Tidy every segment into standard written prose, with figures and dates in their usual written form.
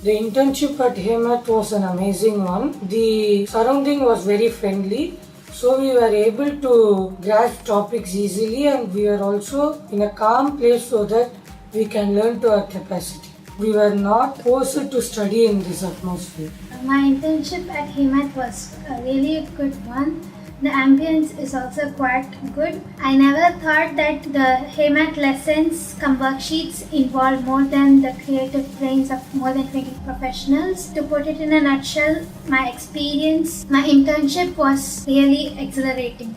The internship at Heymath was an amazing one. The surrounding was very friendly, so we were able to grasp topics easily, and we were also in a calm place so that we can learn to our capacity. We were not forced to study in this atmosphere. My internship at Heymath was really a good one. The ambience is also quite good. I never thought that the Heymath lessons come worksheets involve more than the creative brains of more than 20 professionals. To put it in a nutshell, my internship was really exhilarating.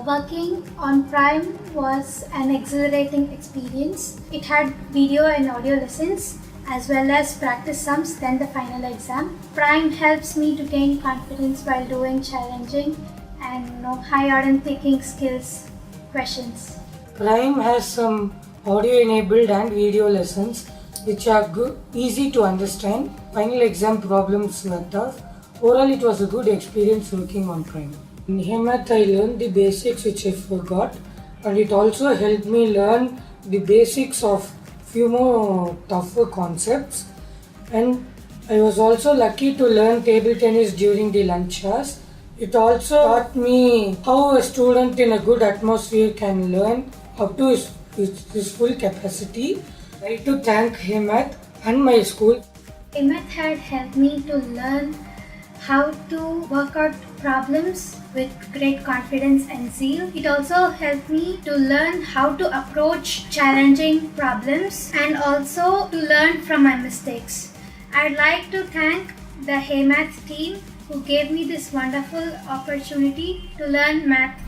Working on Prime was an exhilarating experience. It had video and audio lessons as well as practice sums, then the final exam. Prime helps me to gain confidence while doing challenging and high order thinking skills questions. Prime has some audio enabled and video lessons which are good, easy to understand. Final exam problems were tough. Overall, it was a good experience working on Prime. In Heymath, I learned the basics which I forgot, and it also helped me learn the basics of few more tougher concepts. And I was also lucky to learn table tennis during the lunch hours. It also taught me how a student in a good atmosphere can learn up to his full capacity. I like to thank Heymath and my school. Heymath had helped me to learn how to work out problems with great confidence and zeal. It also helped me to learn how to approach challenging problems and also to learn from my mistakes. I'd like to thank the Heymath team who gave me this wonderful opportunity to learn math